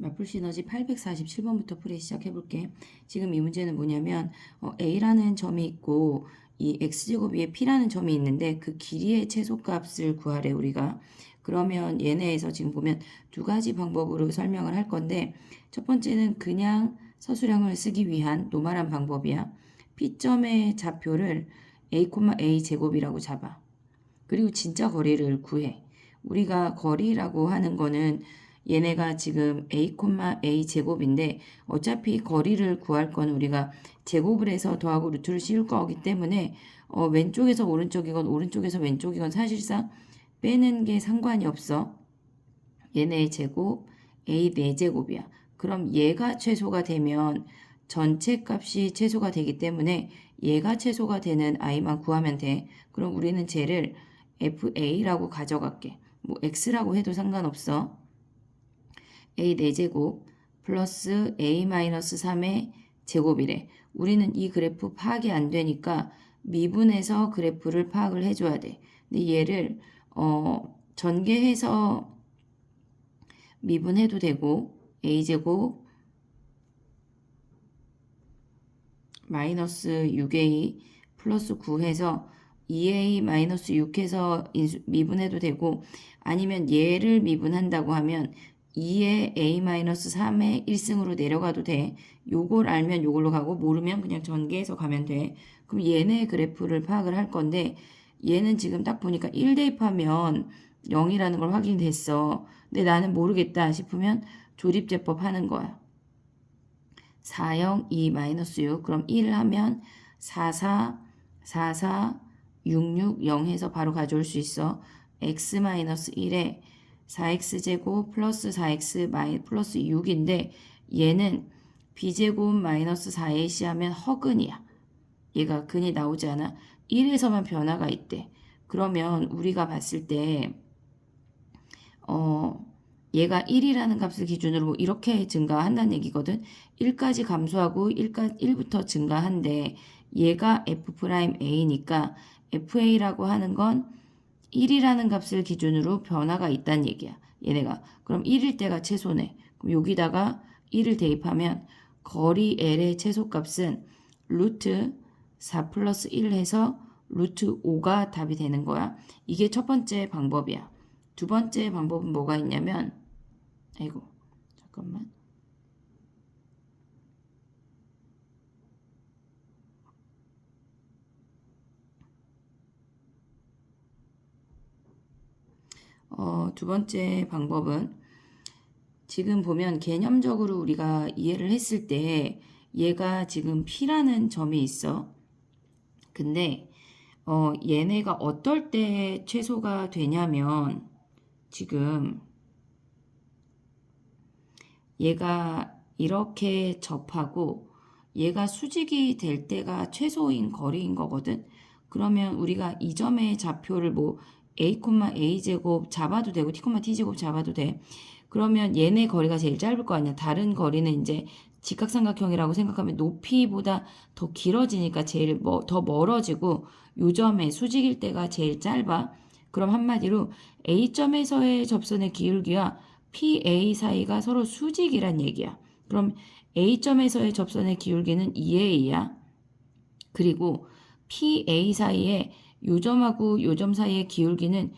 마플 시너지 847번부터 풀이 시작해볼게. 지금 이 문제는 뭐냐면 A라는 점이 있고 이 X제곱 위에 P라는 점이 있는데 그 길이의 최소값을 구하래 우리가. 그러면 얘네에서 지금 보면 두 가지 방법으로 설명을 할 건데 첫 번째는 그냥 서술형을 쓰기 위한 노멀한 방법이야. P점의 좌표를 A, A제곱이라고 잡아. 그리고 진짜 거리를 구해. 우리가 거리라고 하는 거는 얘네가 지금 A, 제곱인데 어차피 거리를 구할 건 우리가 제곱을 해서 더하고 루트를 씌울 거기 때문에 왼쪽에서 오른쪽이건 오른쪽에서 왼쪽이건 사실상 빼는 게 상관이 없어. 얘네의 제곱 A 4제곱이야. 그럼 얘가 최소가 되면 전체 값이 최소가 되기 때문에 얘가 최소가 되는 i만 구하면 돼. 그럼 우리는 쟤를 FA라고 가져갈게. 뭐 X라고 해도 상관없어. A 4제곱 플러스 A-3의 제곱이래. 우리는 이 그래프 파악이 안 되니까 미분해서 그래프를 파악을 해줘야 돼. 근데 얘를 전개해서 미분해도 되고 a제곱 마이너스 6a 플러스 9 해서 2a 마이너스 6 해서 미분해도 되고 아니면 얘를 미분한다고 하면 2의 a 마이너스 3의 1승으로 내려가도 돼. 요걸 알면 요걸로 가고 모르면 그냥 전개해서 가면 돼. 그럼 얘네 그래프를 파악을 할 건데 얘는 지금 딱 보니까 1 대입하면 0이라는 걸 확인됐어. 근데 나는 모르겠다 싶으면 조립제법 하는 거야. 4, 0, 2, 마이너스 6. 그럼 1 하면 4, 4, 4, 4, 6, 6, 0 해서 바로 가져올 수 있어. x 마이너스 1에 4x제곱 플러스 4x 플러스 6인데 얘는 b제곱 마이너스 4ac 하면 허근이야. 얘가 근이 나오지 않아. 1에서만 변화가 있대. 그러면 우리가 봤을 때 얘가 1이라는 값을 기준으로 뭐 이렇게 증가한다는 얘기거든. 1까지 감소하고 1부터 증가한데 얘가 f'A니까 FA라고 하는 건 1이라는 값을 기준으로 변화가 있다는 얘기야. 얘네가. 그럼 1일 때가 최소네. 그럼 여기다가 1을 대입하면 거리 L의 최소값은 루트 4 플러스 1 해서 루트 5가 답이 되는 거야. 이게 첫 번째 방법이야. 두 번째 방법은 뭐가 있냐면 아이고 잠깐만 두 번째 방법은 지금 보면 개념적으로 우리가 이해를 했을 때 얘가 지금 P라는 점이 있어. 근데 얘네가 어떨 때 최소가 되냐면 지금 얘가 이렇게 접하고 얘가 수직이 될 때가 최소인 거리인 거거든. 그러면 우리가 이 점의 좌표를 뭐 a, a제곱 잡아도 되고 t, t제곱 잡아도 돼. 그러면 얘네 거리가 제일 짧을 거 아니야. 다른 거리는 이제 직각삼각형이라고 생각하면 높이보다 더 길어지니까 제일 더 멀어지고 요 점에 수직일 때가 제일 짧아. 그럼 한마디로 A점에서의 접선의 기울기와 PA 사이가 서로 수직이란 얘기야. 그럼 A점에서의 접선의 기울기는 2A야. 그리고 PA 사이에 요점하고 요점 사이의 기울기는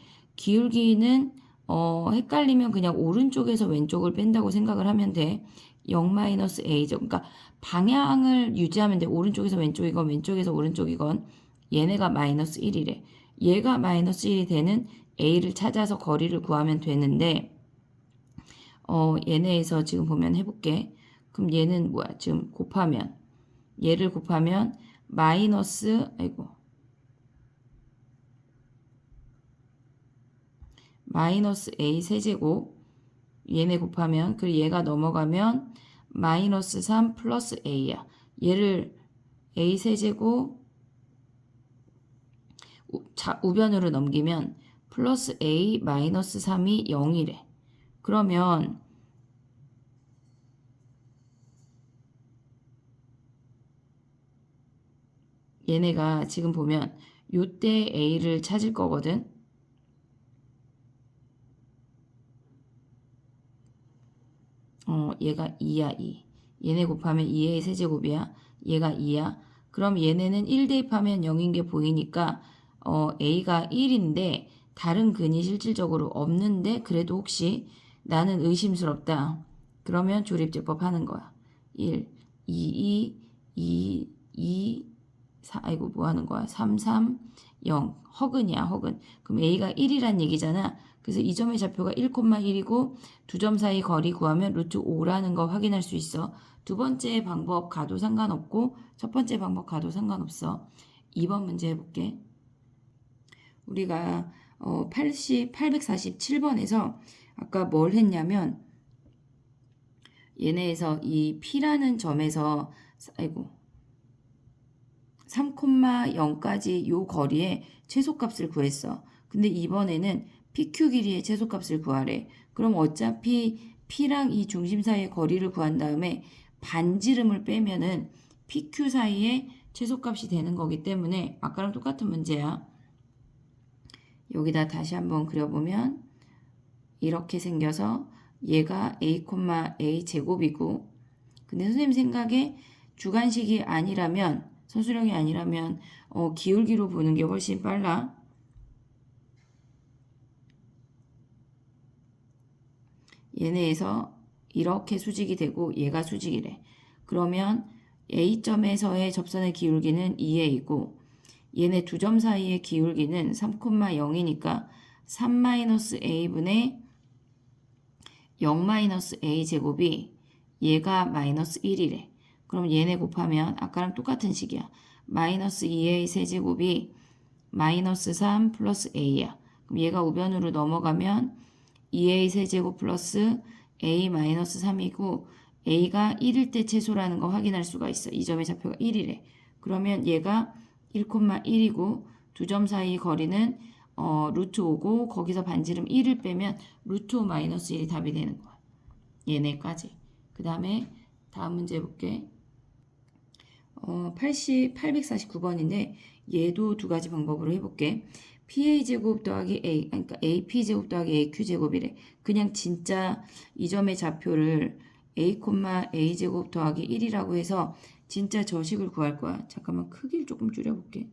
헷갈리면 그냥 오른쪽에서 왼쪽을 뺀다고 생각을 하면 돼. 0-A죠. 그러니까 방향을 유지하면 돼. 오른쪽에서 왼쪽이건 왼쪽에서 오른쪽이건 얘네가 마이너스 1이래. 얘가 마이너스 1이 되는 A를 찾아서 거리를 구하면 되는데 얘네에서 지금 보면 해볼게. 그럼 얘는 뭐야? 지금 곱하면 얘를 곱하면 마이너스 A 세제곱 얘네 곱하면 그리고 얘가 넘어가면 마이너스 3 플러스 A야. 얘를 A 세제곱 우변으로 넘기면 플러스 A 마이너스 3이 0이래. 그러면 얘네가 지금 보면 요때 A를 찾을 거거든. 얘가 2야 2. 얘네 곱하면 2a 세제곱이야. 얘가 2야. 그럼 얘네는 1 대입하면 0인 게 보이니까 a가 1인데 다른 근이 실질적으로 없는데 그래도 혹시 나는 의심스럽다. 그러면 조립제법 하는 거야. 1, 2, 2, 2, 4, 아이고 뭐 하는 거야? 3, 3, 0. 허근이야 허근. 그럼 a가 1이란 얘기잖아. 그래서 이 점의 좌표가 1,1이고 두 점 사이 거리 구하면 루트 5라는 거 확인할 수 있어. 두 번째 방법 가도 상관없고 첫 번째 방법 가도 상관없어. 2번 문제 해볼게. 우리가 847번에서 아까 뭘 했냐면 얘네에서 이 P라는 점에서 아이고 3,0까지 요 거리의 최소값을 구했어. 근데 이번에는 PQ 길이의 최소값을 구하래. 그럼 어차피 P랑 이 중심 사이의 거리를 구한 다음에 반지름을 빼면은 PQ 사이의 최소값이 되는 거기 때문에 아까랑 똑같은 문제야. 여기다 다시 한번 그려보면 이렇게 생겨서 얘가 a, a 제곱이고 근데 선생님 생각에 주관식이 아니라면 서술형이 아니라면 기울기로 보는 게 훨씬 빨라. 얘네에서 이렇게 수직이 되고 얘가 수직이래. 그러면 A점에서의 접선의 기울기는 2a이고 얘네 두 점 사이의 기울기는 3,0이니까 3-a분의 0-a 제곱이 얘가 마이너스 1이래. 그럼 얘네 곱하면 아까랑 똑같은 식이야. 마이너스 2a 세제곱이 마이너스 3 플러스 a야. 그럼 얘가 우변으로 넘어가면 2a 세제곱 플러스 a 마이너스 3이고 a가 1일 때 최소라는 거 확인할 수가 있어. 이 점의 좌표가 1이래. 그러면 얘가 1,1이고 두 점 사이 거리는 루트 5고 거기서 반지름 1을 빼면 루트 5 마이너스 1이 답이 되는 거야. 얘네까지. 그 다음에 다음 문제 볼게. 849번인데 얘도 두 가지 방법으로 해볼게. PA제곱 더하기 A, 그러니까 AP제곱 더하기 AQ제곱이래. 그냥 진짜 이 점의 좌표를 A, A제곱 더하기 1이라고 해서 진짜 저식을 구할 거야. 잠깐만 크기를 조금 줄여볼게.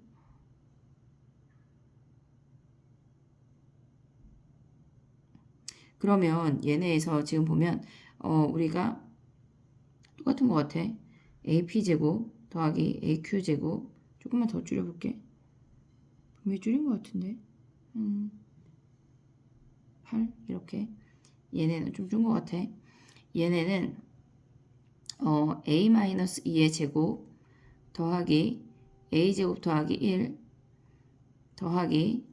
그러면 얘네에서 지금 보면 우리가 똑같은 것 같아. AP제곱 더하기 AQ제곱 조금만 더 줄여볼게. 왜 줄인 것 같은데? 8 이렇게 얘네는 좀 준 것 같아. 얘네는 A-2의 제곱 더하기 A제곱 더하기 1 더하기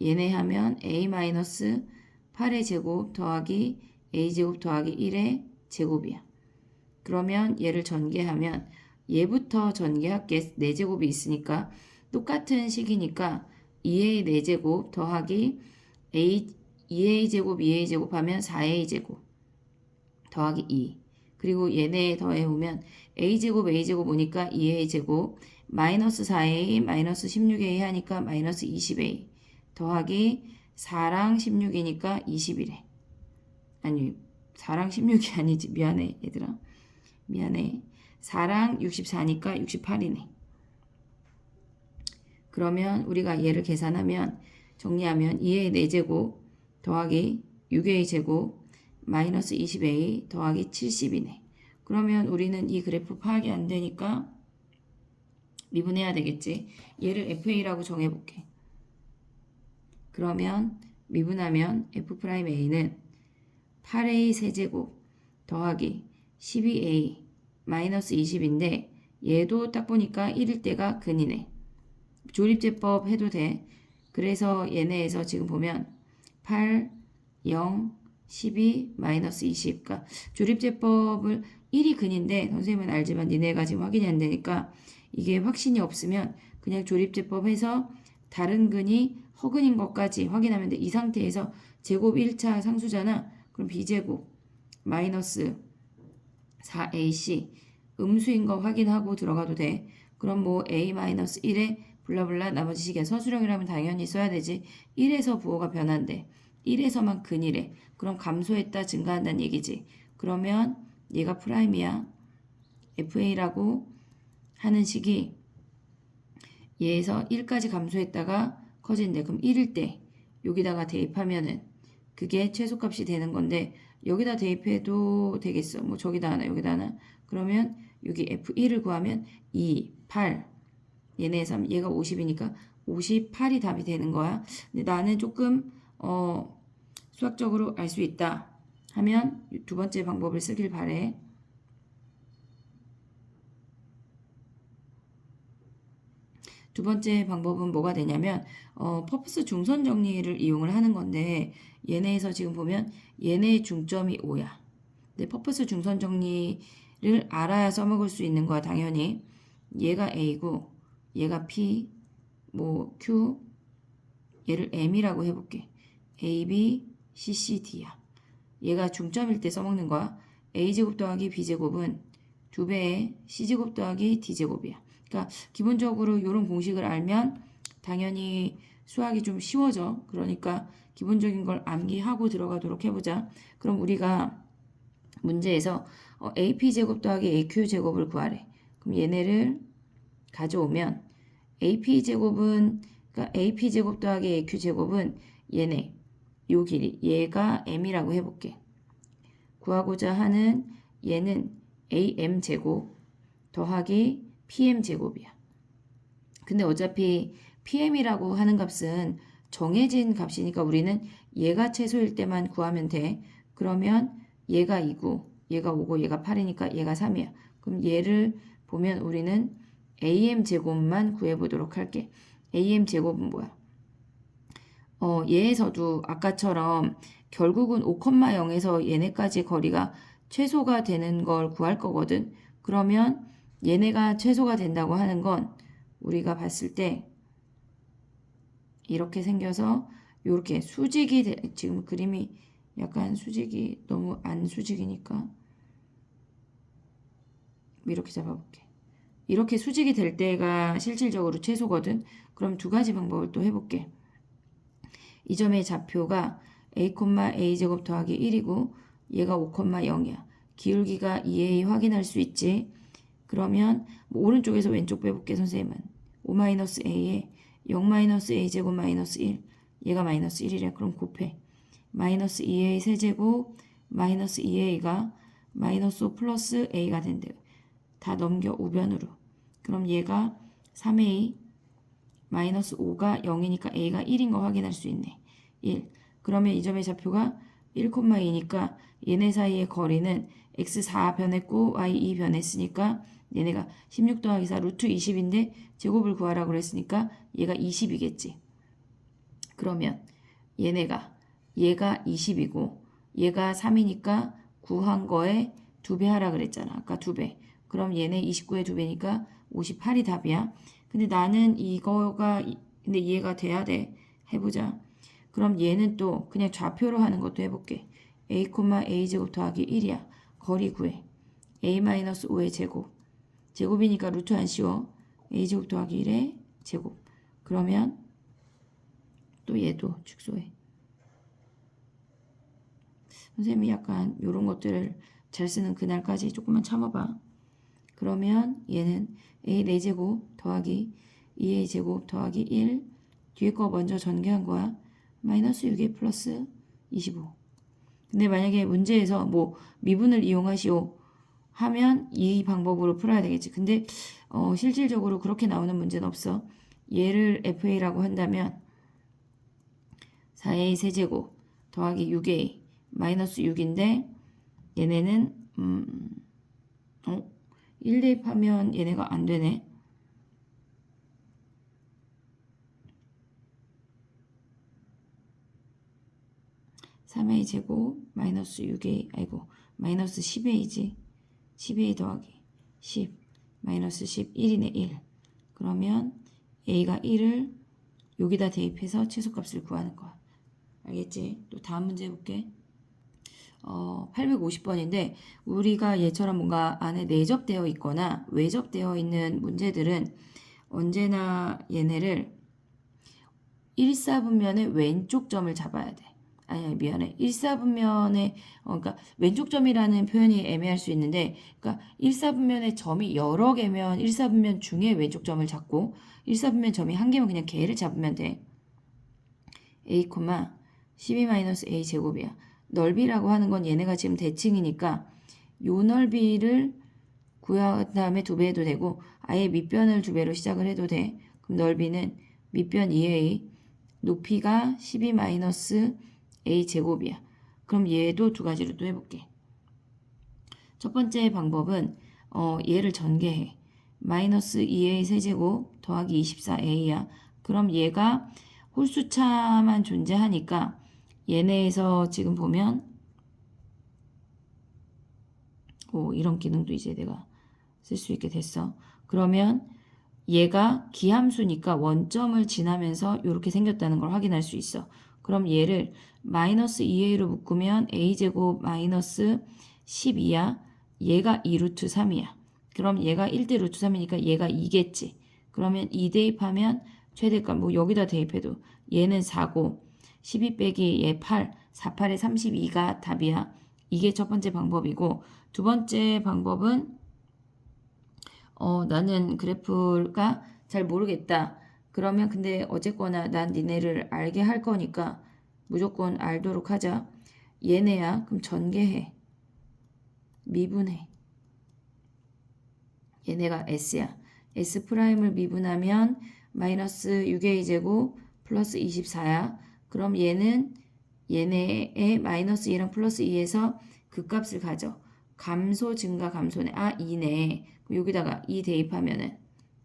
얘네 하면 A-8의 제곱 더하기 A제곱 더하기 1의 제곱이야. 그러면 얘를 전개하면 얘부터 전개할게. 4제곱이 있으니까 똑같은 식이니까 2a 4제곱 더하기 a 2a 제곱 2a 제곱 하면 4a 제곱 더하기 2 그리고 얘네 더해보면 a 제곱 a 제곱 오니까 2a 제곱 마이너스 4a 마이너스 16a 하니까 마이너스 20a 더하기 4랑 16이니까 20이래. 아니 4랑 16이 아니지. 미안해 얘들아. 미안해. 4랑 64니까 68이네. 그러면 우리가 얘를 계산하면 정리하면 2a 4제곱 더하기 6a 제곱 마이너스 20a 더하기 70이네. 그러면 우리는 이 그래프 파악이 안 되니까 미분해야 되겠지. 얘를 fa라고 정해볼게. 그러면 미분하면 f'a는 8a 세제곱 더하기 12a 마이너스 20인데 얘도 딱 보니까 1일 때가 근이네. 조립제법 해도 돼. 그래서 얘네에서 지금 보면 8, 0, 12, 마이너스 20. 그러니까 조립제법을 1이 근인데 선생님은 알지만 니네가 지금 확인이 안 되니까 이게 확신이 없으면 그냥 조립제법 해서 다른 근이 허근인 것까지 확인하면 돼. 이 상태에서 제곱 1차 상수잖아. 그럼 b제곱 마이너스 4ac 음수인 거 확인하고 들어가도 돼. 그럼 뭐 a-1에 블라블라 나머지 식에 서술형이라면 당연히 써야 되지. 1에서 부호가 변한대. 1에서만 근이래. 그럼 감소했다 증가한다는 얘기지. 그러면 얘가 프라임이야. FA라고 하는 식이 얘에서 1까지 감소했다가 커진대. 그럼 1일 때 여기다가 대입하면은 그게 최소값이 되는 건데 여기다 대입해도 되겠어. 뭐 저기다 하나 여기다 하나. 그러면 여기 F1을 구하면 2, 8 얘네 3 얘가 50이니까 58이 답이 되는 거야. 근데 나는 조금 수학적으로 알 수 있다 하면 두 번째 방법을 쓰길 바래. 두 번째 방법은 뭐가 되냐면 퍼프스 중선 정리를 이용을 하는 건데 얘네에서 지금 보면 얘네의 중점이 5야. 근데 퍼프스 중선 정리를 알아야 써먹을 수 있는 거야 당연히. 얘가 A고 얘가 P 뭐 Q 얘를 M이라고 해볼게. A, B, C, C, D야. 얘가 중점일 때 써먹는 거야. A제곱 더하기 B제곱은 2배의 C제곱 더하기 D제곱이야. 그러니까 기본적으로 이런 공식을 알면 당연히 수학이 좀 쉬워져. 그러니까 기본적인 걸 암기하고 들어가도록 해보자. 그럼 우리가 문제에서 AP제곱 더하기 AQ제곱을 구하래. 그럼 얘네를 가져오면 AP제곱은 그러니까 AP제곱 더하기 AQ제곱은 얘네 요 길이 얘가 M이라고 해볼게. 구하고자 하는 얘는 AM제곱 더하기 PM제곱이야. 근데 어차피 PM이라고 하는 값은 정해진 값이니까 우리는 얘가 최소일 때만 구하면 돼. 그러면 얘가 2고 얘가 5고 얘가 8이니까 얘가 3이야. 그럼 얘를 보면 우리는 AM제곱만 구해보도록 할게. AM제곱은 뭐야? 얘에서도 아까처럼 결국은 5,0에서 얘네까지 거리가 최소가 되는 걸 구할 거거든. 그러면 얘네가 최소가 된다고 하는 건 우리가 봤을 때 이렇게 생겨서 이렇게 수직이 지금 그림이 약간 수직이 너무 안 수직이니까 이렇게 잡아볼게. 이렇게 수직이 될 때가 실질적으로 최소거든. 그럼 두 가지 방법을 또 해볼게. 이 점의 좌표가 a,a제곱 더하기 1이고 얘가 5,0이야. 기울기가 2a 확인할 수 있지. 그러면 뭐 오른쪽에서 왼쪽 빼볼게 선생님은. 5-a에 0-a제곱 마이너스 1 얘가 마이너스 1이래. 그럼 곱해. 마이너스 2a 세제곱 마이너스 2a가 마이너스 5 플러스 a가 된대. 다 넘겨 우변으로. 그럼 얘가 3a 마이너스 5가 0이니까 a가 1인 거 확인할 수 있네. 1. 그러면 이 점의 좌표가 1,2니까 얘네 사이의 거리는 x4 변했고 y2 변했으니까 얘네가 16 더하기 4 루트 20인데 제곱을 구하라고 그랬으니까 얘가 20이겠지. 그러면 얘가 20이고 얘가 3이니까 구한 거에 2배 하라 그랬잖아. 아까 2배. 그럼 얘네 29에 2배니까 58이 답이야. 근데 나는 이거가 근데 이해가 돼야 돼. 해보자. 그럼 얘는 또 그냥 좌표로 하는 것도 해볼게. a,a제곱 더하기 1이야. 거리 구해. a-5의 제곱. 제곱이니까 루트 안 씌워. a제곱 더하기 1의 제곱. 그러면 또 얘도 축소해. 선생님이 약간 이런 것들을 잘 쓰는 그날까지 조금만 참아봐. 그러면 얘는 a 4제곱 더하기 2a 제곱 더하기 1 뒤에 거 먼저 전개한 거야. 마이너스 6a 플러스 25. 근데 만약에 문제에서 뭐 미분을 이용하시오 하면 이 방법으로 풀어야 되겠지. 근데 실질적으로 그렇게 나오는 문제는 없어. 얘를 fa라고 한다면 4a 세제곱 더하기 6a 마이너스 6인데 얘네는 1 대입하면 얘네가 안 되네. (3a) 제곱 마이너스 6a 아이고 마이너스 10a지. 10a 더하기 10 마이너스 10 1이네 1. 그러면 a가 1을 여기다 대입해서 최소값을 구하는 거야. 알겠지? 또 다음 문제 해볼게. 850번인데 우리가 얘처럼 뭔가 안에 내접되어 있거나 외접되어 있는 문제들은 언제나 얘네를 1사분면의 왼쪽 점을 잡아야 돼. 아니 미안해. 1사분면에 그러니까 왼쪽 점이라는 표현이 애매할 수 있는데 그러니까 1사분면의 점이 여러 개면 1사분면 중에 왼쪽 점을 잡고 1사분면 점이 한 개면 그냥 걔를 잡으면 돼. a, 12-a 제곱이야. 넓이라고 하는 건 얘네가 지금 대칭이니까 요 넓이를 구한 다음에 2배 해도 되고 아예 밑변을 2배로 시작을 해도 돼. 그럼 넓이는 밑변 2a, 높이가 12-a 제곱이야. 그럼 얘도 두 가지로 또 해볼게. 첫 번째 방법은 얘를 전개해. 마이너스 2a 세제곱 더하기 24a야. 그럼 얘가 홀수차만 존재하니까 얘네에서 지금 보면 이런 기능도 이제 내가 쓸 수 있게 됐어. 그러면 얘가 기함수니까 원점을 지나면서 이렇게 생겼다는 걸 확인할 수 있어. 그럼 얘를 마이너스 2a로 묶으면 a제곱 마이너스 12야. 얘가 2루트 3이야. 그럼 얘가 1대 루트 3이니까 얘가 2겠지. 그러면 2 대입하면 최대값 뭐 여기다 대입해도 얘는 4고 12 빼기 얘 8, 4, 8에 32가 답이야. 이게 첫 번째 방법이고 두 번째 방법은 나는 그래프가 잘 모르겠다. 그러면 근데 어쨌거나 난 니네를 알게 할 거니까 무조건 알도록 하자. 얘네야. 그럼 전개해. 미분해. 얘네가 S야. S 프라임을 미분하면 마이너스 6a 제곱 플러스 24야. 그럼 얘는 얘네의 마이너스 2랑 플러스 2에서 그 값을 가져. 감소 증가 감소네. 2네. 그럼 여기다가 2 대입하면은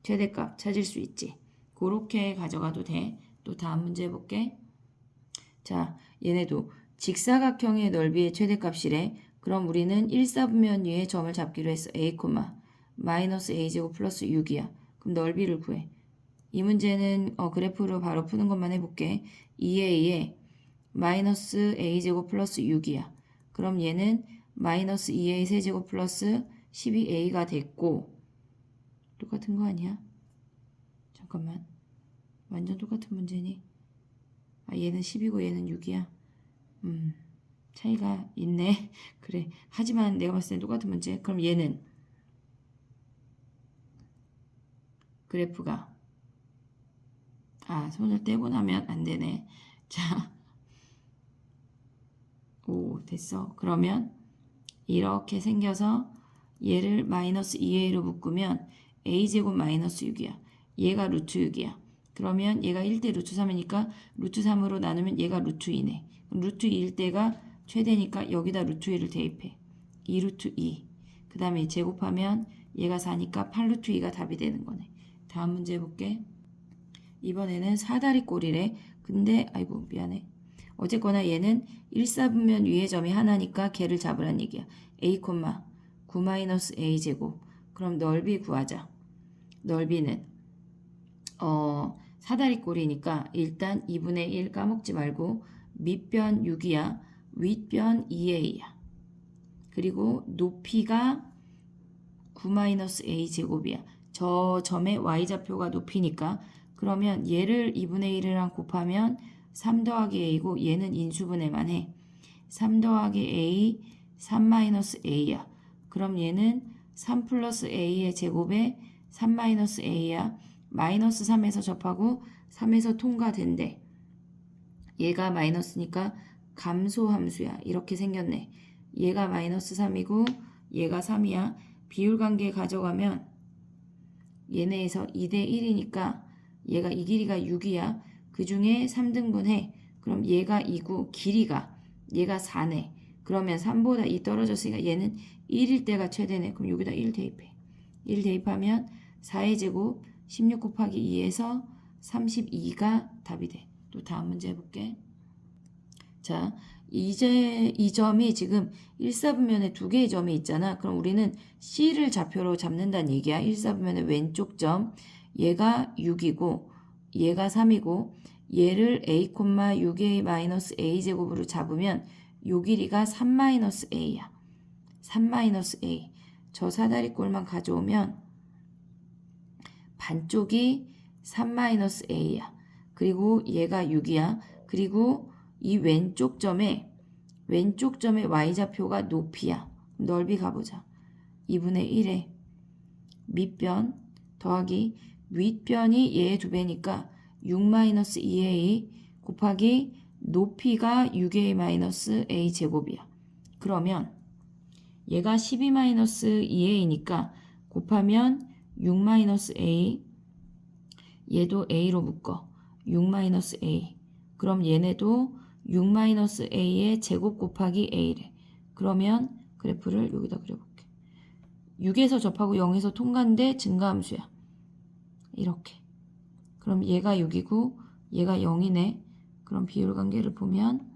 최대값 찾을 수 있지. 그렇게 가져가도 돼. 또 다음 문제 해볼게. 자, 얘네도 직사각형의 넓이의 최대값이래. 그럼 우리는 1사분면 위에 점을 잡기로 했어. a, 마이너스 a제곱 플러스 6이야. 그럼 넓이를 구해. 이 문제는 그래프로 바로 푸는 것만 해볼게. 2a에 마이너스 a제곱 플러스 6이야. 그럼 얘는 마이너스 2a 세제곱 플러스 12a가 됐고 똑같은 거 아니야? 잠깐만. 완전 똑같은 문제니? 얘는 10이고 얘는 6이야. 차이가 있네. 그래. 하지만 내가 봤을 땐 똑같은 문제. 그럼 얘는 그래프가 손을 떼고 나면 안 되네. 자, 됐어. 그러면 이렇게 생겨서 얘를 마이너스 2a로 묶으면 a제곱 마이너스 6이야. 얘가 루트 6이야. 그러면 얘가 1대 루트 3이니까 루트 3으로 나누면 얘가 루트 2네. 루트 2일 때가 최대니까 여기다 루트 2를 대입해. 2 루트 2. 그 다음에 제곱하면 얘가 4니까 8 루트 2가 답이 되는 거네. 다음 문제 해볼게. 이번에는 사다리 꼴이래. 근데 아이고 미안해. 어쨌거나 얘는 1사분면 위의 점이 하나니까 걔를 잡으란 얘기야. a, 9-a 제곱. 그럼 넓이 구하자. 넓이는 사다리 꼴이니까 일단 2분의 1 까먹지 말고 밑변 6이야. 윗변 2a야. 그리고 높이가 9-a 제곱이야. 저 점의 y좌표가 높이니까 그러면 얘를 2분의 1이랑 곱하면 3 더하기 a고 얘는 인수분해만 해. 3 더하기 a, 3-a야. 그럼 얘는 3 플러스 a의 제곱에 3-a야. 마이너스 3에서 접하고 3에서 통과된대. 얘가 마이너스니까 감소함수야. 이렇게 생겼네. 얘가 마이너스 3이고 얘가 3이야. 비율관계 가져가면 얘네에서 2대 1이니까 얘가 이 길이가 6이야. 그 중에 3등분 해. 그럼 얘가 2고 길이가 얘가 4네. 그러면 3보다 2 떨어졌으니까 얘는 1일 때가 최대네. 그럼 여기다 1 대입해. 1 대입하면 4의 제곱 16 곱하기 2에서 32가 답이 돼. 또 다음 문제 해볼게. 자, 이제 이 점이 지금 1사분면에 두 개의 점이 있잖아. 그럼 우리는 C를 좌표로 잡는다는 얘기야. 1사분면의 왼쪽 점. 얘가 6이고 얘가 3이고 얘를 a, 6a-a 제곱으로 잡으면 요 길이가 3-a야. 3-a. 저 사다리꼴만 가져오면 반쪽이 3-a야. 그리고 얘가 6이야. 그리고 이 왼쪽 점에 y좌표가 높이야. 넓이 가보자. 2분의 1에 밑변 더하기 윗변이 얘의 2배니까 6-2a 곱하기 높이가 6a-a 제곱이야. 그러면 얘가 12-2a니까 곱하면 6-a 얘도 a로 묶어. 6-a 그럼 얘네도 6-a의 제곱 곱하기 a래. 그러면 그래프를 여기다 그려볼게. 6에서 접하고 0에서 통과인데 증가함수야. 이렇게. 그럼 얘가 6이고 얘가 0이네. 그럼 비율관계를 보면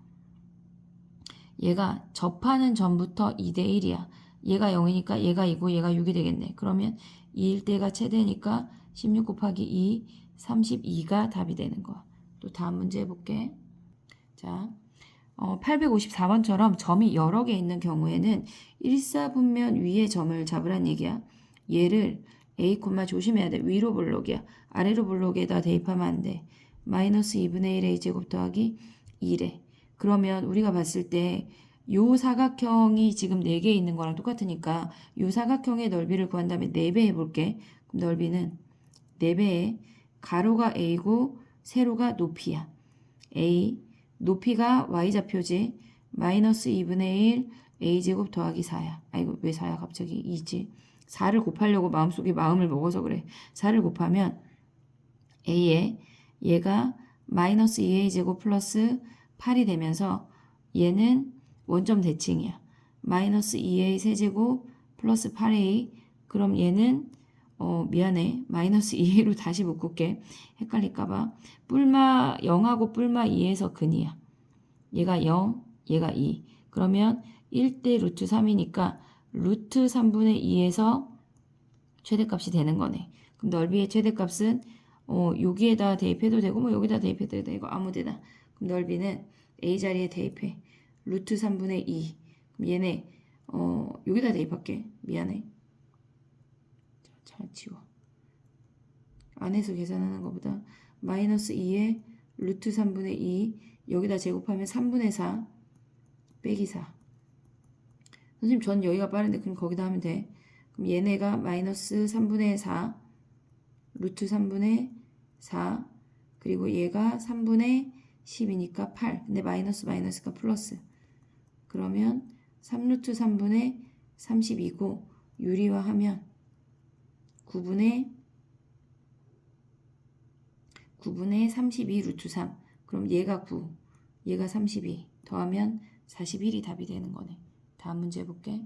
얘가 접하는 전부터 2대1이야. 얘가 0이니까 얘가 2고 얘가 6이 되겠네. 그러면 2일 때가 최대니까 16 곱하기 2, 32가 답이 되는 거야. 또 다음 문제 해볼게. 자, 854번처럼 점이 여러 개 있는 경우에는 일사분면 위의 점을 잡으란 얘기야. 얘를 A, 조심해야 돼. 위로 볼록이야. 아래로 볼록에다 대입하면 안 돼. 마이너스 2분의 1 A제곱 더하기 2래. 그러면 우리가 봤을 때 요 사각형이 지금 4개 있는 거랑 똑같으니까 요 사각형의 넓이를 구한 다음에 4배 해볼게. 그럼 넓이는 4배에 가로가 A고 세로가 높이야. A, 높이가 y좌표지. 마이너스 2분의 1 a제곱 더하기 4야. 아이고 왜 4야 갑자기 2지. 4를 곱하려고 마음속에 마음을 먹어서 그래. 4를 곱하면 a에 얘가 마이너스 2a제곱 플러스 8이 되면서 얘는 원점 대칭이야. 마이너스 2a 세제곱 플러스 8a 그럼 얘는 미안해. 마이너스 2a로 다시 묶을게. 헷갈릴까봐. 뿔마 0하고 뿔마 2에서 근이야. 얘가 0, 얘가 2. 그러면 1대 루트 3이니까 루트 3분의 2에서 최대값이 되는 거네. 그럼 넓이의 최대값은 여기에다 대입해도 되고 뭐 여기다 대입해도 되고 아무데나. 그럼 넓이는 a 자리에 대입해. 루트 3분의 2. 그럼 얘네 여기다 대입할게. 미안해. 잘 치워. 안에서 계산하는 것보다 마이너스 2에 루트 3분의 2 여기다 제곱하면 3분의 4 빼기 4. 선생님 전 여기가 빠른데 그럼 거기다 하면 돼. 그럼 얘네가 마이너스 3분의 4 루트 3분의 4 그리고 얘가 3분의 10이니까 8. 근데 마이너스가 플러스. 그러면 3루트 3분의 32고 유리화하면 9분의 32 루트 3. 그럼 얘가 9, 얘가 32 더하면 41이 답이 되는 거네. 다음 문제 해볼게.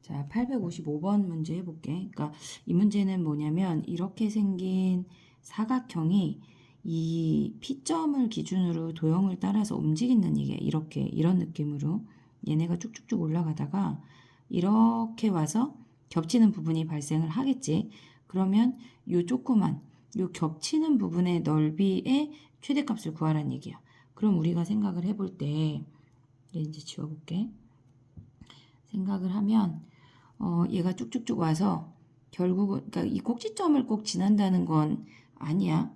자, 855번 문제 해볼게. 그러니까 이 문제는 뭐냐면 이렇게 생긴 사각형이 이 P점을 기준으로 도형을 따라서 움직인다는 얘기야. 이렇게 이런 느낌으로 얘네가 쭉쭉쭉 올라가다가 이렇게 와서 겹치는 부분이 발생을 하겠지. 그러면 요 조그만 요 겹치는 부분의 넓이의 최대값을 구하라는 얘기야. 그럼 우리가 생각을 해볼 때 이제 지워볼게. 생각을 하면 얘가 쭉쭉쭉 와서 결국은 그러니까 이 꼭지점을 꼭 지난다는 건 아니야.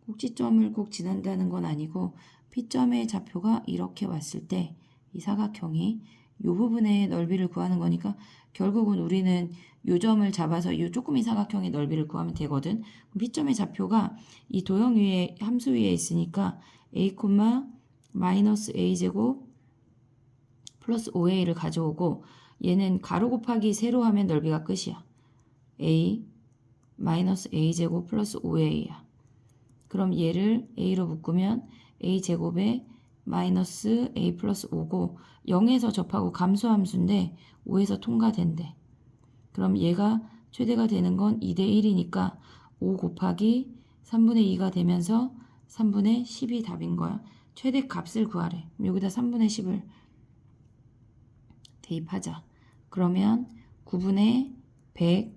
꼭지점을 꼭 지난다는 건 아니고 P점의 좌표가 이렇게 왔을 때 이 사각형이 이 부분의 넓이를 구하는 거니까 결국은 우리는 요 점을 잡아서 이 조그미 사각형의 넓이를 구하면 되거든. P점의 좌표가 이 도형 위에 함수 위에 있으니까 a, 마이너스 a제곱 플러스 5a를 가져오고 얘는 가로 곱하기 세로 하면 넓이가 끝이야. a 마이너스 a제곱 플러스 5a야. 그럼 얘를 a로 묶으면 a제곱에 마이너스 a 플러스 5고 0에서 접하고 감소함수인데 5에서 통과된대. 그럼 얘가 최대가 되는 건 2대 1이니까 5 곱하기 3분의 2가 되면서 3분의 10이 답인 거야. 최대 값을 구하래. 여기다 3분의 10을 대입하자. 그러면 9분의 100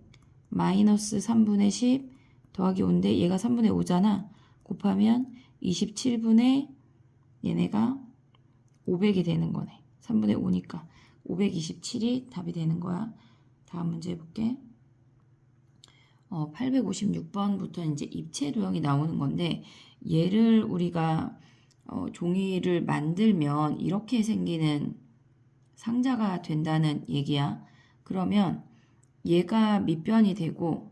마이너스 3분의 10 더하기 5인데 얘가 3분의 5잖아. 곱하면 27분의 얘네가 500이 되는 거네. 3분의 5니까 527이 답이 되는 거야. 다음 문제 해볼게. 856번부터 이제 입체 도형이 나오는 건데 얘를 우리가 종이를 만들면 이렇게 생기는 상자가 된다는 얘기야. 그러면 얘가 밑변이 되고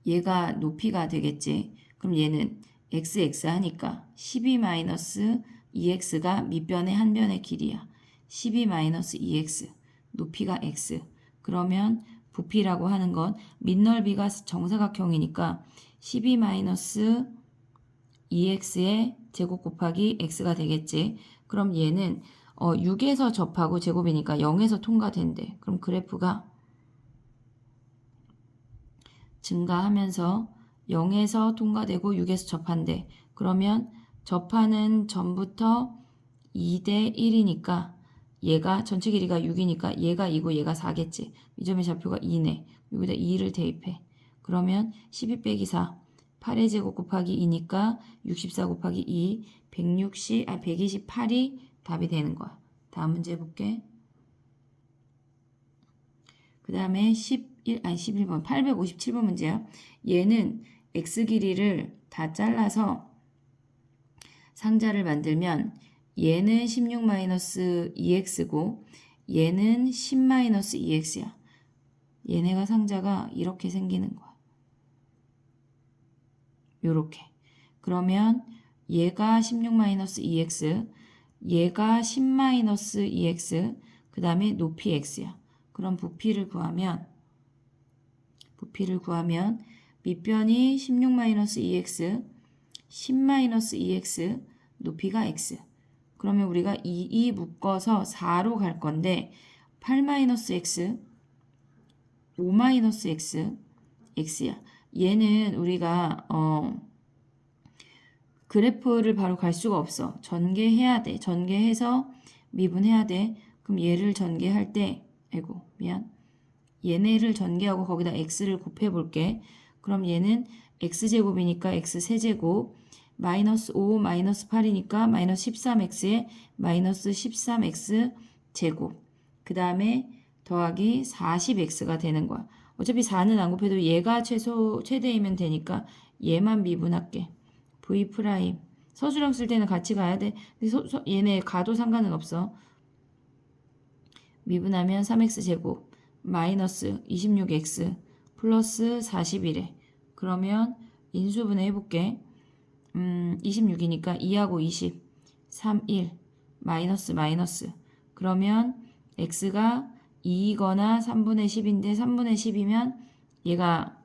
얘가 높이가 되겠지. 그럼 얘는 XX 하니까 12-2x가 밑변의 한 변의 길이야. 12-2x 높이가 x. 그러면 부피라고 하는 건 밑넓이가 정사각형이니까 12-2x의 제곱 곱하기 x가 되겠지. 그럼 얘는 6에서 접하고 제곱이니까 0에서 통과된대. 그럼 그래프가 증가하면서 0에서 통과되고 6에서 접한대. 그러면 접하는 전부터 2대 1이니까 얘가 전체 길이가 6이니까 얘가 2고 얘가 4겠지. 이 점의 좌표가 2네. 여기다 2를 대입해. 그러면 12 빼기 4 8의 제곱 곱하기 2니까 64 곱하기 2 128이 답이 되는 거야. 다음 문제 볼게. 그 다음에 11번 857번 문제야. 얘는 x 길이를 다 잘라서 상자를 만들면 얘는 16-2x고 얘는 10-2x야. 얘네가 상자가 이렇게 생기는 거야. 요렇게. 그러면 얘가 16-2x, 얘가 10-2x, 그 다음에 높이 x야. 그럼 부피를 구하면 밑변이 16-2x, 10-2x, 높이가 x. 그러면 우리가 2 묶어서 4로 갈 건데 8-x, 5-x, x야. 얘는 우리가 그래프를 바로 갈 수가 없어. 전개해야 돼. 전개해서 미분해야 돼. 그럼 얘를 전개할 때 얘네를 전개하고 거기다 x를 곱해 볼게. 그럼 얘는 x제곱이니까 x세제곱 마이너스 5 마이너스 8이니까 마이너스 13x에 마이너스 13x 제곱 그 다음에 더하기 40x가 되는 거야. 어차피 4는 안 곱해도 얘가 최대이면 되니까 얘만 미분할게. v 프라임 서술형 쓸 때는 같이 가야 돼. 얘네 가도 상관은 없어. 미분하면 3x 제곱 마이너스 26x 플러스 41에 그러면 인수분해 해볼게. 26이니까 2하고 20 3, 1 마이너스 그러면 x가 2거나 3분의 10인데 3분의 10이면 얘가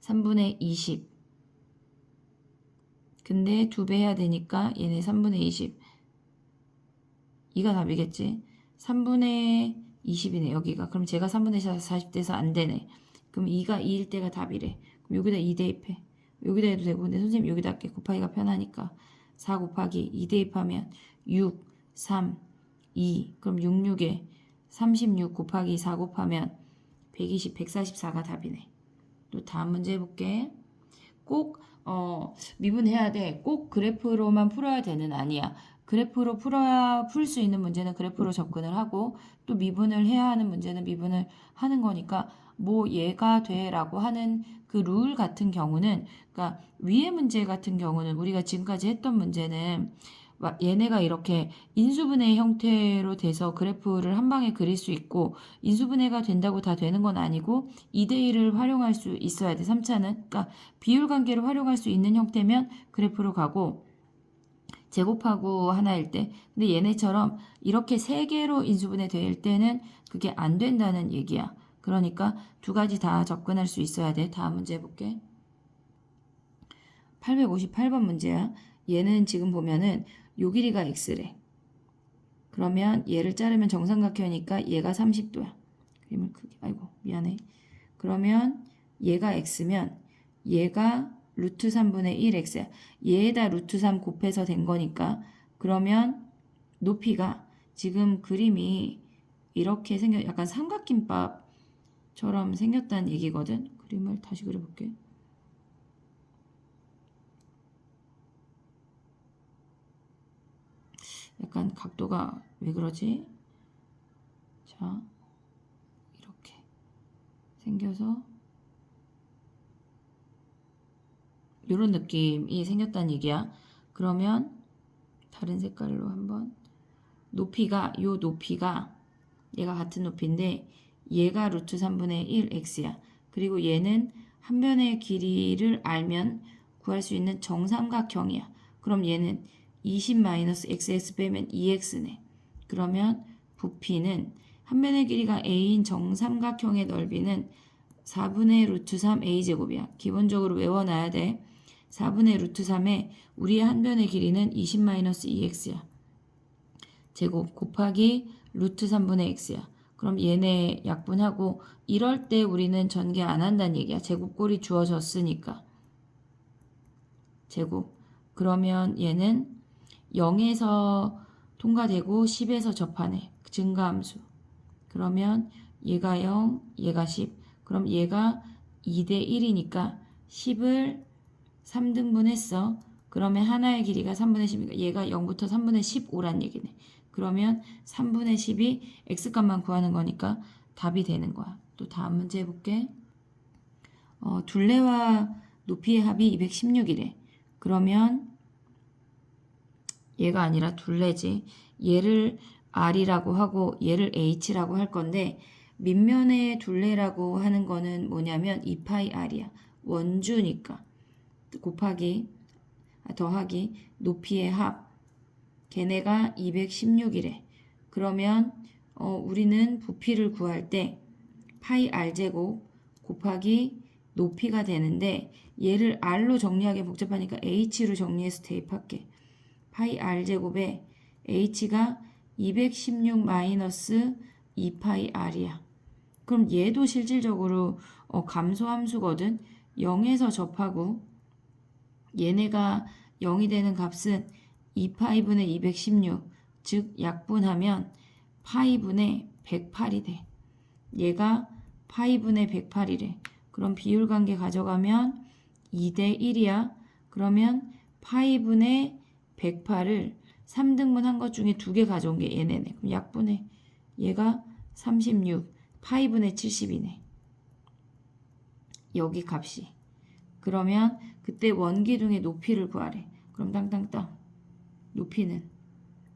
3분의 20 근데 2배 해야 되니까 얘네 3분의 20 2가 답이겠지. 3분의 20이네 여기가. 그럼 제가 3분의 40 돼서 안 되네. 그럼 2가 2일 때가 답이래. 그럼 여기다 2 대입해. 여기다 해도 되고 근데 선생님 여기다 할게. 곱하기가 편하니까 4 곱하기 2 대입하면 6, 3, 2 그럼 66에 36 곱하기 4 곱하면 120, 144가 답이네. 또 다음 문제 해볼게. 꼭 미분해야 돼. 꼭 그래프로만 풀어야 되는 아니야. 그래프로 풀 수 있는 문제는 그래프로 접근을 하고 또 미분을 해야 하는 문제는 미분을 하는 거니까 뭐 얘가 돼라고 하는 그 룰 같은 경우는 그러니까 위의 문제 같은 경우는 우리가 지금까지 했던 문제는 얘네가 이렇게 인수분해 형태로 돼서 그래프를 한 방에 그릴 수 있고 인수분해가 된다고 다 되는 건 아니고 2대1을 활용할 수 있어야 돼. 3차는 그러니까 비율관계를 활용할 수 있는 형태면 그래프로 가고 제곱하고 하나일 때 근데 얘네처럼 이렇게 세 개로 인수분해 될 때는 그게 안 된다는 얘기야. 그러니까 두 가지 다 접근할 수 있어야 돼. 다음 문제 해볼게. 858번 문제야. 얘는 지금 보면은 요 길이가 x래. 그러면 얘를 자르면 정삼각형이니까 얘가 30도야. 그림을 크게. 아이고 미안해. 그러면 얘가 x면 얘가 루트 3분의 1x야. 얘에다 루트 3 곱해서 된 거니까 그러면 높이가 지금 그림이 이렇게 약간 삼각김밥처럼 생겼다는 얘기거든. 그림을 다시 그려볼게. 약간 각도가 왜 그러지? 자, 이렇게 생겨서 이런 느낌이 생겼다는 얘기야. 그러면 다른 색깔로 한번 요 높이가 얘가 같은 높이인데 얘가 루트 3분의 1 x야. 그리고 얘는 한 변의 길이를 알면 구할 수 있는 정삼각형이야. 그럼 얘는 20-xx 빼면 2x네. 그러면 부피는 한 변의 길이가 a인 정삼각형의 넓이는 4분의 루트 3 a제곱이야. 기본적으로 외워놔야 돼. 4분의 루트 3에 우리의 한 변의 길이는 20-2x야. 제곱 곱하기 루트 3분의 x야. 그럼 얘네 약분하고 이럴 때 우리는 전개 안 한다는 얘기야. 제곱꼴이 주어졌으니까. 제곱. 그러면 얘는 0에서 통과되고 10에서 접하네. 증가함수. 그러면 얘가 0, 얘가 10. 그럼 얘가 2대 1이니까 10을 3등분 했어. 그러면 하나의 길이가 3분의 10이니까 얘가 0부터 3분의 15란 얘기네. 그러면 3분의 10이 x값만 구하는 거니까 답이 되는 거야. 또 다음 문제 해볼게. 둘레와 높이의 합이 216이래. 그러면 얘가 아니라 둘레지. 얘를 r이라고 하고 얘를 h라고 할 건데 밑면의 둘레라고 하는 거는 뭐냐면 2파이 r이야. 원주니까. 곱하기 더하기 높이의 합. 걔네가 216이래. 그러면 우리는 부피를 구할 때 파이 r제곱 곱하기 높이가 되는데 얘를 r로 정리하기 복잡하니까 h로 정리해서 대입할게. 파이 r제곱에 h가 216 마이너스 2파이 r이야. 그럼 얘도 실질적으로 감소함수거든. 0에서 접하고 얘네가 0이 되는 값은 2파이분의 216, 즉 약분하면 파이분의 108이 돼. 얘가 파이분의 108이래. 그럼 비율관계 가져가면 2대 1이야. 그러면 파이분의 108을 3등분 한 것 중에 2개 가져온 게 얘네네. 그럼 약분해. 얘가 36, 파이분의 70이네. 여기 값이. 그러면 그때 원기둥의 높이를 구하래. 그럼 땅땅땅.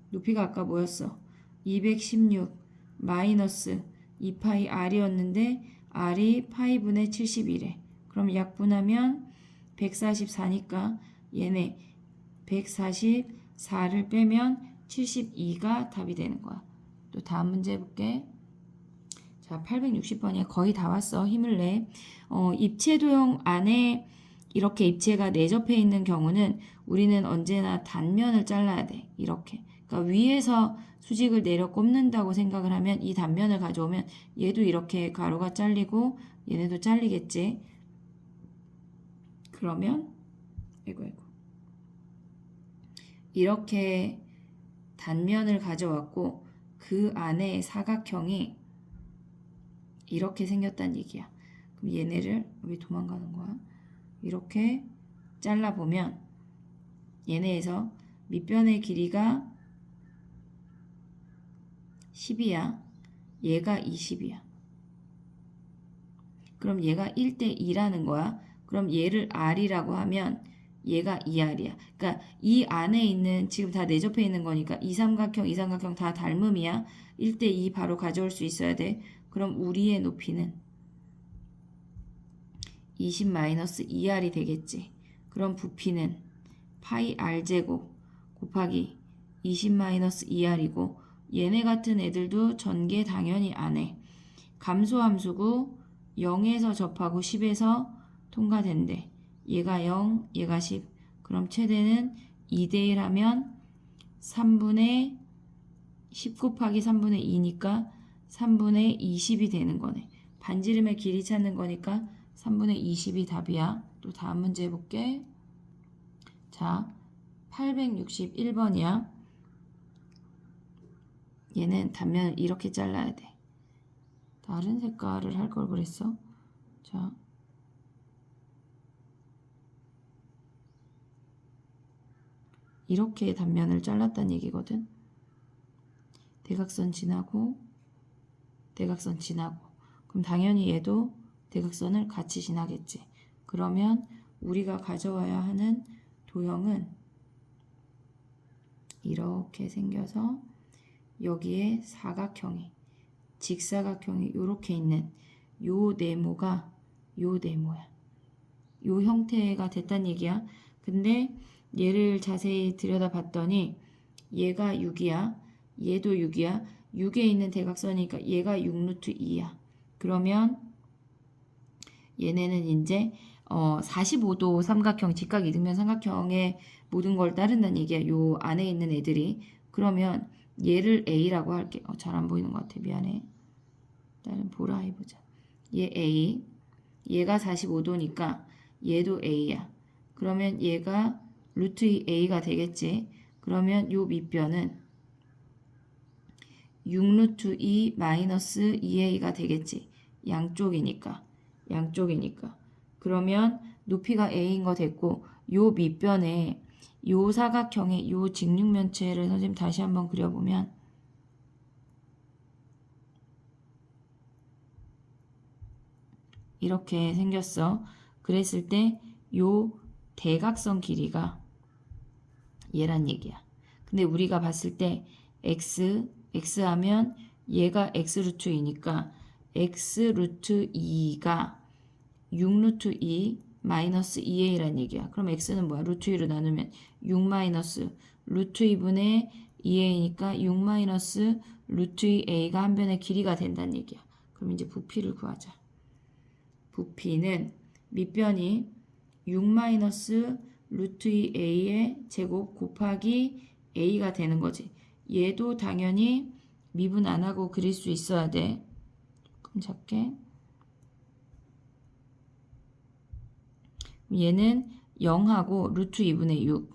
높이가 아까 뭐였어? 216 마이너스 2파이 r이었는데 r이 파이분의 70이래. 그럼 약분하면 144니까 얘네 144를 빼면 72가 답이 되는 거야. 또 다음 문제 해볼게. 자, 860번이야. 거의 다 왔어. 힘을 내. 입체 도형 안에 이렇게 입체가 내접해 있는 경우는 우리는 언제나 단면을 잘라야 돼. 이렇게. 그러니까 위에서 수직을 내려 꼽는다고 생각을 하면 이 단면을 가져오면 얘도 이렇게 가로가 잘리고 얘네도 잘리겠지. 그러면 아이고 이렇게 단면을 가져왔고 그 안에 사각형이 이렇게 생겼다는 얘기야. 그럼 얘네를 왜 도망가는 거야? 이렇게 잘라보면 얘네에서 밑변의 길이가 10이야. 얘가 20이야. 그럼 얘가 1대 2라는 거야. 그럼 얘를 r이라고 하면 얘가 2r이야. 그러니까 이 안에 있는 지금 다 내접해 있는 거니까 이 삼각형 다 닮음이야. 1대 2 바로 가져올 수 있어야 돼. 그럼 우리의 높이는 20-2r이 되겠지. 그럼 부피는 파이 r제곱 곱하기 20-2r이고 얘네 같은 애들도 전개 당연히 안 해. 감소함수고 0에서 접하고 10에서 통과된대. 얘가 0, 얘가 10. 그럼 최대는 2대 1 하면 3분의 10 곱하기 3분의 2니까 3분의 20이 되는 거네. 반지름의 길이 찾는 거니까 3분의 20이 답이야. 또 다음 문제 해볼게. 자, 861번이야. 얘는 단면을 이렇게 잘라야 돼. 다른 색깔을 할 걸 그랬어. 자, 이렇게 단면을 잘랐다는 얘기거든. 대각선 지나고 대각선 지나고 그럼 당연히 얘도 대각선을 같이 지나겠지. 그러면 우리가 가져와야 하는 도형은 이렇게 생겨서 여기에 사각형이 직사각형이 이렇게 있는 요 네모가 요 네모야. 요 형태가 됐단 얘기야. 근데 얘를 자세히 들여다봤더니 얘가 6이야. 얘도 6이야. 6에 있는 대각선이니까 얘가 6루트 2야. 그러면 얘네는 이제 45도 삼각형, 직각 이등변 삼각형의 모든 걸 따른다는 얘기야. 요 안에 있는 애들이. 그러면 얘를 A라고 할게. 잘 안 보이는 것 같아. 미안해. 일단 보라 해보자. 얘 A. 얘가 45도니까 얘도 A야. 그러면 얘가 루트 2A가 되겠지. 그러면 요 밑변은 6루트 2 마이너스 2A가 되겠지. 양쪽이니까. 그러면 높이가 A인 거 됐고 요 밑변에 요 사각형의 요 직육면체를 선생님 다시 한번 그려보면 이렇게 생겼어. 그랬을 때 요 대각선 길이가 얘란 얘기야. 근데 우리가 봤을 때 x 하면 얘가 x 루트 2니까 x 루트 2가 6 루트 2 마이너스 2a란 얘기야. 그럼 x는 뭐야? 루트 2로 나누면 6 마이너스 루트 2분의 2a니까 6 마이너스 루트 2a가 한 변의 길이가 된다는 얘기야. 그럼 이제 부피를 구하자. 부피는 밑변이 6 마이너스 루트 2a의 제곱 곱하기 a가 되는 거지. 얘도 당연히 미분 안 하고 그릴 수 있어야 돼. 조금 작게. 얘는 0하고 루트 2분의 6.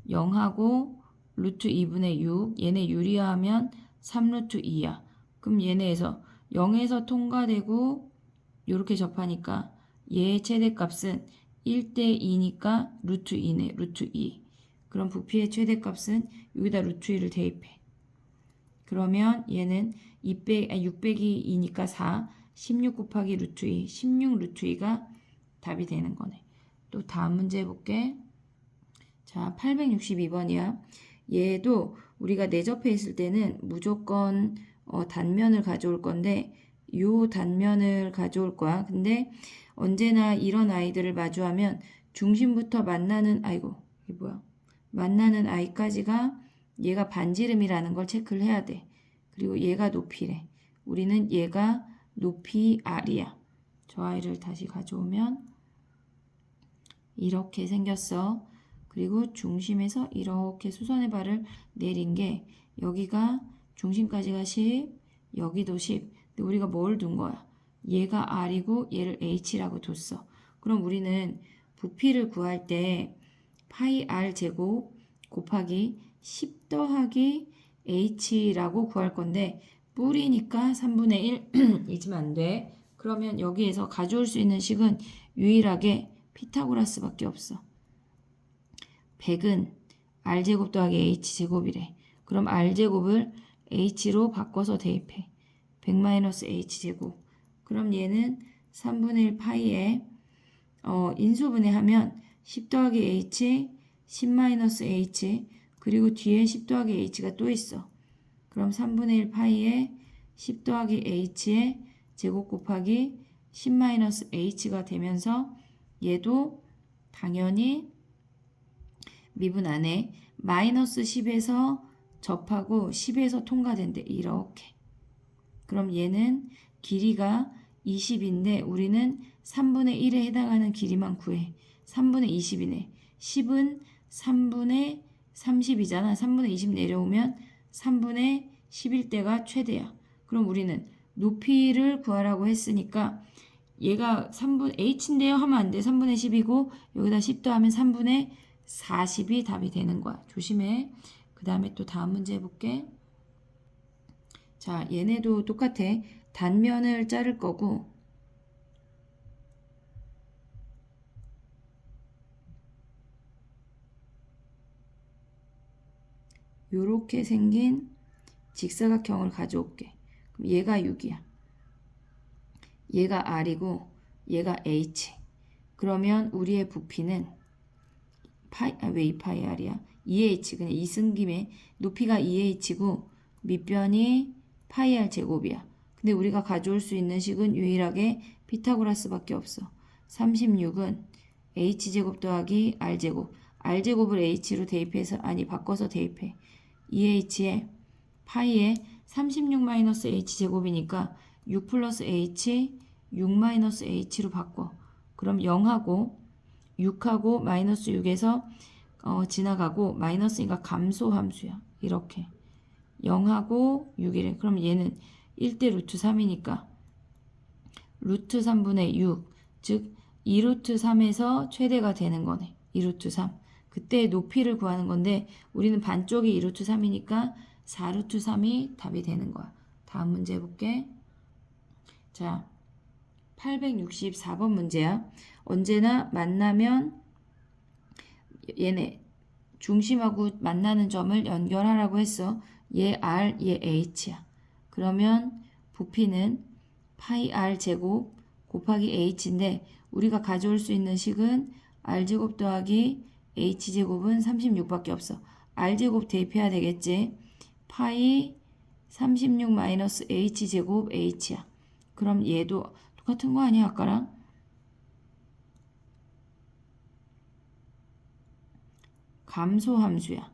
0하고 루트 2분의 6. 얘네 유리화하면 3루트 2야. 그럼 얘네에서 0에서 통과되고 이렇게 접하니까 얘의 최대값은 1대 2니까 루트 2네. 루트 2. 그럼 부피의 최대값은 여기다 루트 2를 대입해. 그러면 얘는 600이 2니까 4. 16 곱하기 루트 2. 16 루트 2가 답이 되는 거네. 또 다음 문제 해볼게. 자, 862번이야. 얘도 우리가 내접해 있을 때는 무조건 단면을 가져올 건데 요 단면을 가져올 거야. 근데 언제나 이런 아이들을 마주하면 중심부터 만나는 이게 뭐야? 만나는 아이까지가 얘가 반지름이라는 걸 체크를 해야 돼. 그리고 얘가 높이래. 우리는 얘가 높이 R이야. 저 아이를 다시 가져오면 이렇게 생겼어. 그리고 중심에서 이렇게 수선의 발을 내린 게 여기가 중심까지가 10, 여기도 10. 근데 우리가 뭘 둔 거야? 얘가 R이고 얘를 H라고 뒀어. 그럼 우리는 부피를 구할 때 파이 R 제곱 곱하기 10 더하기 H라고 구할 건데 뿌리니까 3분의 1 잊으면 안 돼. 그러면 여기에서 가져올 수 있는 식은 유일하게 피타고라스밖에 없어. 100은 R제곱 더하기 H제곱이래. 그럼 R제곱을 H로 바꿔서 대입해. 100-H제곱. 그럼 얘는 3분의 1 파이에 인수분해하면 10 더하기 H, 10-H 그리고 뒤에 10 더하기 H가 또 있어. 그럼 3분의 1 파이에 10 더하기 H의 제곱 곱하기 10-H가 되면서 얘도 당연히 미분 안에 마이너스 10에서 접하고 10에서 통과된대. 이렇게. 그럼 얘는 길이가 20인데 우리는 3분의 1에 해당하는 길이만 구해. 3분의 20이네. 10은 3분의 30이잖아. 3분의 20 내려오면 3분의 11대가 최대야. 그럼 우리는 높이를 구하라고 했으니까 얘가 3분 h인데요 하면 안 돼. 3분의 10이고 여기다 10 더하면 3분의 40이 답이 되는 거야. 조심해. 그 다음에 또 다음 문제 해볼게. 자, 얘네도 똑같아. 단면을 자를 거고 요렇게 생긴 직사각형을 가져올게. 그럼 얘가 6이야. 얘가 R이고 얘가 H. 그러면 우리의 부피는 왜 2파이 r이야? 2h 그냥 2 쓴 김에 높이가 2h고 밑변이 파이 r 제곱이야. 근데 우리가 가져올 수 있는 식은 유일하게 피타고라스밖에 없어. 36은 h제곱 더하기 r제곱. r제곱을 h로 대입해서 바꿔서 대입해. 2h에 파이에 36 마이너스 h제곱이니까 6 플러스 h 6 마이너스 h로 바꿔. 그럼 0하고 6하고 마이너스 6에서 지나가고 마이너스니까 감소 함수야. 이렇게 0하고 6이래. 그럼 얘는 1대 루트 3이니까 루트 3분의 6, 즉 2루트 3에서 최대가 되는 거네. 2루트 3. 그때 높이를 구하는 건데 우리는 반쪽이 2루트 3이니까 4루트 3이 답이 되는 거야. 다음 문제 해볼게. 자, 864번 문제야. 언제나 만나면 얘네 중심하고 만나는 점을 연결하라고 했어. 얘 R, 얘 H야. 그러면 부피는 파이 R 제곱 곱하기 H인데 우리가 가져올 수 있는 식은 R 제곱 더하기 H 제곱은 36밖에 없어. R 제곱 대입해야 되겠지. 파이 36 마이너스 H 제곱 H야. 그럼 얘도 똑같은 거 아니야 아까랑? 감소함수야.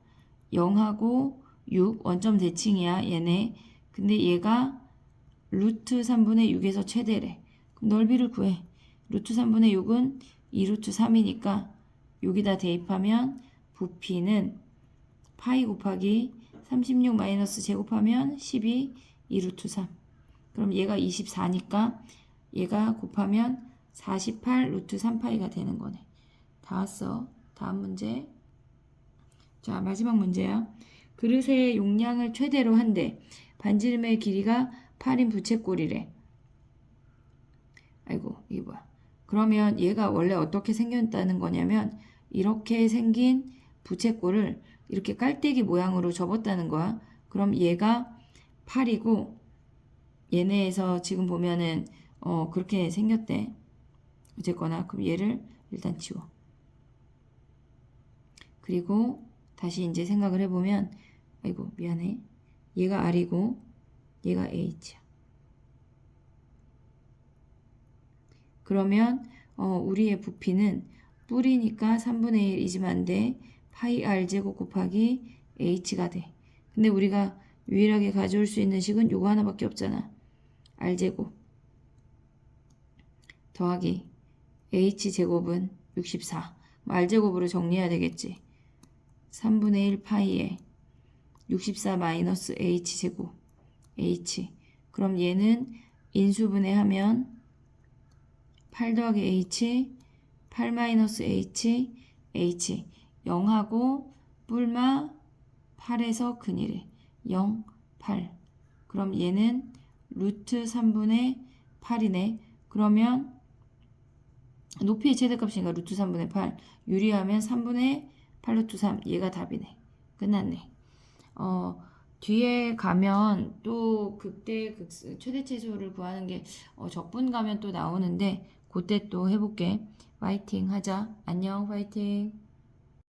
0하고 6 원점 대칭이야 얘네. 근데 얘가 루트 3분의 6에서 최대래. 그럼 넓이를 구해. 루트 3분의 6은 2루트 3이니까 여기다 대입하면 부피는 파이 곱하기 36 마이너스 제곱하면 12 2루트 3. 그럼 얘가 24니까 얘가 곱하면 48 루트 3파이가 되는 거네. 다 왔어. 다음 문제. 자, 마지막 문제야. 그릇의 용량을 최대로 한대. 반지름의 길이가 8인 부채꼴이래. 아이고, 이게 뭐야. 그러면 얘가 원래 어떻게 생겼다는 거냐면 이렇게 생긴 부채꼴을 이렇게 깔때기 모양으로 접었다는 거야. 그럼 얘가 8이고 얘네에서 지금 보면은 그렇게 생겼대. 어쨌거나 그럼 얘를 일단 지워. 그리고 다시 이제 생각을 해보면 아이고 미안해. 얘가 R이고 얘가 H야. 그러면 우리의 부피는 뿌리니까 3분의 1이지만 안 돼. 파이 R 제곱 곱하기 H가 돼. 근데 우리가 유일하게 가져올 수 있는 식은 요거 하나밖에 없잖아. R 제곱 더하기 H 제곱은 64. R 제곱으로 정리해야 되겠지. 3분의 1 파이에 64 마이너스 H 제곱 H. 그럼 얘는 인수분해하면 8 더하기 H 8 마이너스 H H 0하고 뿔마 8에서 근이래. 0 8. 그럼 얘는 루트 3분의 8이네. 그러면 높이의 최대값이니까 루트 3분의 8 유리하면 3분의 8 루트 3 얘가 답이네. 끝났네. 뒤에 가면 또 그때 최대체수를 구하는 게 적분 가면 또 나오는데 그때 또 해볼게. 파이팅 하자. 안녕 파이팅.